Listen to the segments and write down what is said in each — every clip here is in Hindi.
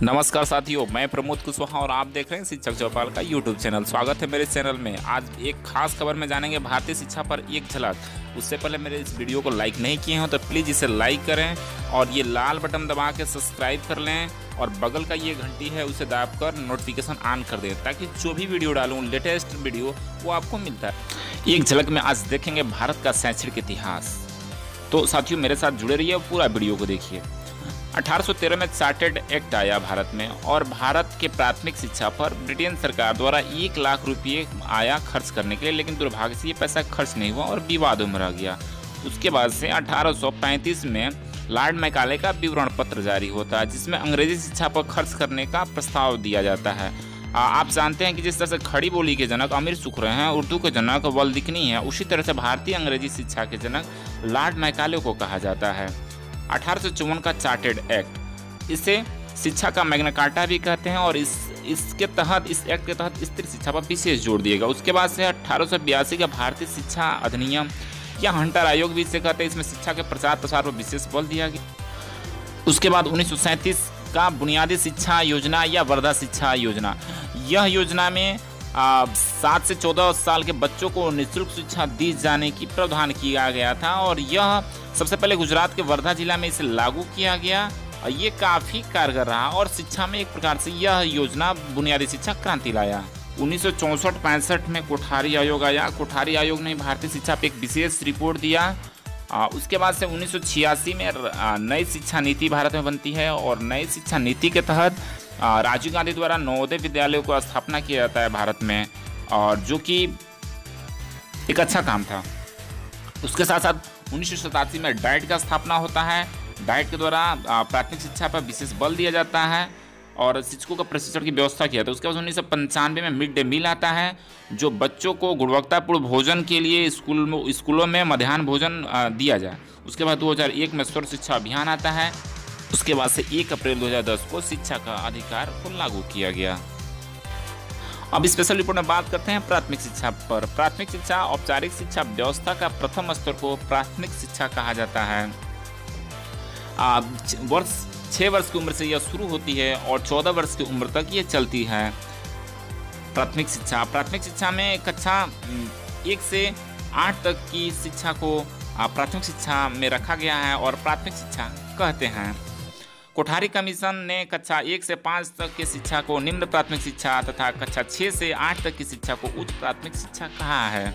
नमस्कार साथियों, मैं प्रमोद कुशवाहा और आप देख रहे हैं शिक्षक चौपाल का यूट्यूब चैनल। स्वागत है मेरे चैनल में। आज एक खास खबर में जानेंगे भारतीय शिक्षा पर एक झलक। उससे पहले मेरे इस वीडियो को लाइक नहीं किए हो तो प्लीज़ इसे लाइक करें और ये लाल बटन दबा के सब्सक्राइब कर लें और बगल का ये घंटी है उसे दबाकर नोटिफिकेशन ऑन कर दें ताकि जो भी वीडियो डालूँ लेटेस्ट वीडियो वो आपको मिलता है। एक झलक में आज देखेंगे भारत का शैक्षणिक इतिहास। तो साथियों मेरे साथ जुड़े रहिए, पूरा वीडियो को देखिए। 1813 में चार्टर्ड एक्ट आया भारत में और भारत के प्राथमिक शिक्षा पर ब्रिटेन सरकार द्वारा 1 लाख रुपये आया खर्च करने के लिए, लेकिन दुर्भाग्य से ये पैसा खर्च नहीं हुआ और विवादों में रह गया। उसके बाद से 1835 में लॉर्ड मैकाले का विवरण पत्र जारी होता है जिसमें अंग्रेजी शिक्षा पर खर्च करने का प्रस्ताव दिया जाता है। आप जानते हैं कि जिस तरह से खड़ी बोली के जनक अमीर सुखरे हैं, उर्दू के जनक वल्दिकनी है, उसी तरह से भारतीय अंग्रेजी शिक्षा के जनक लॉर्ड मैकाले को कहा जाता है। 1854 का चार्टर्ड एक्ट, इसे शिक्षा का मैग्ना कार्टा भी कहते हैं और इस एक्ट के तहत स्त्री शिक्षा पर विशेष जोर दिएगा। उसके बाद से 1882 का भारतीय शिक्षा अधिनियम या हंटर आयोग भी इसे कहते हैं, इसमें शिक्षा के प्रचार प्रसार पर विशेष बल दिया गया। उसके बाद 1937 का बुनियादी शिक्षा योजना या वर्धा शिक्षा योजना, यह योजना में 7 से 14 साल के बच्चों को निःशुल्क शिक्षा दी जाने की प्रावधान किया गया था और यह सबसे पहले गुजरात के वर्धा जिला में इसे लागू किया गया और ये काफ़ी कारगर रहा और शिक्षा में एक प्रकार से यह योजना बुनियादी शिक्षा क्रांति लाया। 1964-65 में कोठारी आयोग आया। कोठारी आयोग ने भारतीय शिक्षा पर एक विशेष रिपोर्ट दिया। उसके बाद से 1986 में नई शिक्षा नीति भारत में बनती है और नई शिक्षा नीति के तहत राजीव गांधी द्वारा नवोदय विद्यालयों को स्थापना किया जाता है भारत में, और जो कि एक अच्छा काम था। उसके साथ साथ 1987 में डाइट का स्थापना होता है। डाइट के द्वारा प्राथमिक शिक्षा पर विशेष बल दिया जाता है और शिक्षकों का प्रशिक्षण की व्यवस्था किया था। उसके बाद 1995 में मिड डे मील आता है जो बच्चों को गुणवत्तापूर्ण भोजन के लिए स्कूलों में मध्याह्न भोजन दिया जाए। उसके बाद 2001 में सर्व शिक्षा अभियान आता है। उसके बाद से 1 अप्रैल 2010 को शिक्षा का अधिकार को लागू किया गया। अब स्पेशल रिपोर्ट में बात करते हैं प्राथमिक शिक्षा पर। प्राथमिक शिक्षा औपचारिक शिक्षा व्यवस्था का प्रथम स्तर को प्राथमिक शिक्षा कहा जाता है। 6 वर्ष की उम्र से यह शुरू होती है और 14 वर्ष की उम्र तक ये चलती है। प्राथमिक शिक्षा में कक्षा 1 से 8 तक की शिक्षा को प्राथमिक शिक्षा में रखा गया है और प्राथमिक शिक्षा कहते हैं। कोठारी कमीशन ने कक्षा 1 से 5 तक की शिक्षा को निम्न प्राथमिक शिक्षा तथा कक्षा 6 से 8 तक की शिक्षा को उच्च प्राथमिक शिक्षा कहा है।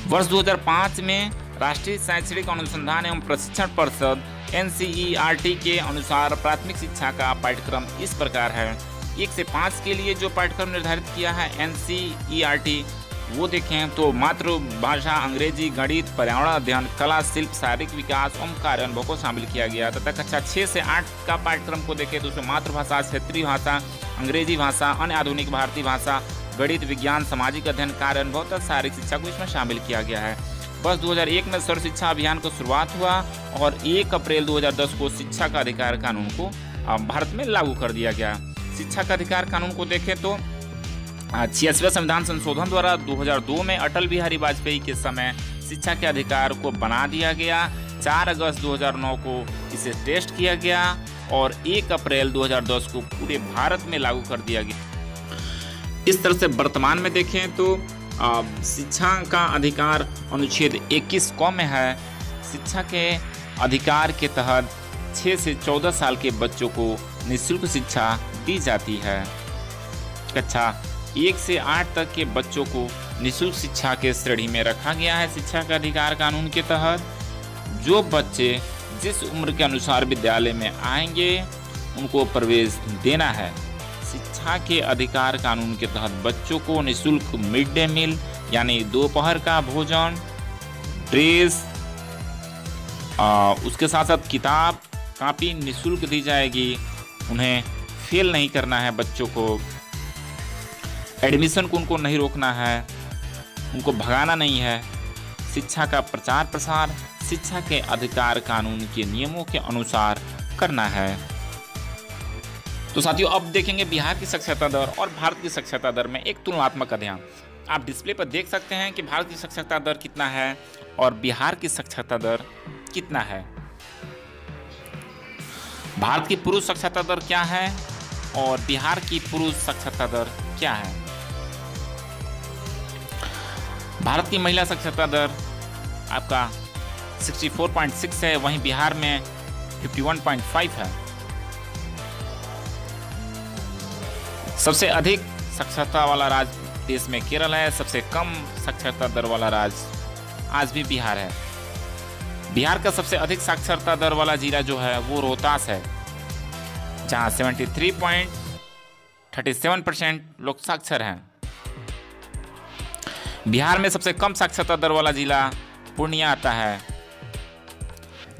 वर्ष 2005 में राष्ट्रीय शैक्षणिक अनुसंधान एवं प्रशिक्षण परिषद NCERT के अनुसार प्राथमिक शिक्षा का पाठ्यक्रम इस प्रकार है। 1 से 5 के लिए जो पाठ्यक्रम निर्धारित किया है NCERT, वो देखें तो मातृभाषा अंग्रेजी, गणित, पर्यावरण अध्ययन, कला, शिल्प, शारीरिक विकास एवं कार्य अनुभव को शामिल किया गया तथा कक्षा 6 से 8 का पाठ्यक्रम को देखें तो उसमें मातृभाषा, क्षेत्रीय भाषा, अंग्रेजी भाषा, अन्य आधुनिक भारतीय भाषा, गणित, विज्ञान, सामाजिक अध्ययन, कार्य अनुभव तथा शारीरिक शिक्षा को इसमें शामिल किया गया है। वर्ष 2001 में सर्व शिक्षा अभियान को शुरुआत हुआ और 1 अप्रैल 2010 को शिक्षा का अधिकार कानून को भारत में लागू कर दिया गया। शिक्षा का अधिकार कानून को देखें तो 86वें संविधान संशोधन द्वारा 2002 में अटल बिहारी वाजपेयी के समय शिक्षा के अधिकार को बना दिया गया। 4 अगस्त 2009 को इसे टेस्ट किया गया और 1 अप्रैल 2010 को पूरे भारत में लागू कर दिया गया। इस तरह से वर्तमान में देखें तो शिक्षा का अधिकार अनुच्छेद 21 क में है। शिक्षा के अधिकार के तहत 6 से 14 साल के बच्चों को निःशुल्क शिक्षा दी जाती है। कक्षा 1 से 8 तक के बच्चों को निःशुल्क शिक्षा के श्रेणी में रखा गया है। शिक्षा का अधिकार कानून के तहत जो बच्चे जिस उम्र के अनुसार विद्यालय में आएंगे उनको प्रवेश देना है। शिक्षा के अधिकार कानून के तहत बच्चों को निःशुल्क मिड डे मील यानी दोपहर का भोजन, ड्रेस, उसके साथ साथ किताब कापी निःशुल्क दी जाएगी। उन्हें फेल नहीं करना है बच्चों को। एडमिशन को उनको नहीं रोकना है, उनको भगाना नहीं है। शिक्षा का प्रचार प्रसार शिक्षा के अधिकार कानून के नियमों के अनुसार करना है। तो साथियों अब देखेंगे बिहार की साक्षरता दर और भारत की साक्षरता दर में एक तुलनात्मक अध्ययन। आप डिस्प्ले पर देख सकते हैं कि भारत की साक्षरता दर कितना है और बिहार की साक्षरता दर कितना है। भारत की पुरुष साक्षरता दर क्या है और बिहार की पुरुष साक्षरता दर क्या है? भारत की महिला साक्षरता दर आपका 64.6 है, वहीं बिहार में 51.5 है। सबसे अधिक साक्षरता वाला राज्य देश में केरल है, सबसे कम साक्षरता दर वाला राज्य आज भी बिहार है। बिहार का सबसे अधिक साक्षरता दर वाला जिला जो है वो रोहतास है, जहां 73.37% लोग साक्षर हैं। बिहार में सबसे कम साक्षरता दर वाला जिला पूर्णिया आता है,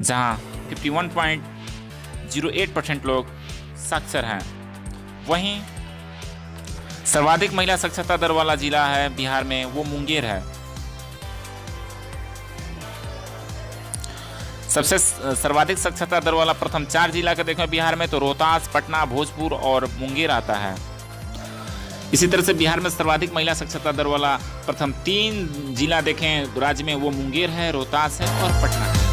जहां 51.08% लोग साक्षर हैं। वहीं सर्वाधिक महिला साक्षरता दर वाला जिला है बिहार में, वो मुंगेर है। सबसे सर्वाधिक साक्षरता दर वाला प्रथम 4 जिला का देखें बिहार में तो रोहतास, पटना, भोजपुर और मुंगेर आता है। इसी तरह से बिहार में सर्वाधिक महिला साक्षरता दर वाला प्रथम 3 जिला देखें राज्य में, वो मुंगेर है, रोहतास है और पटना है।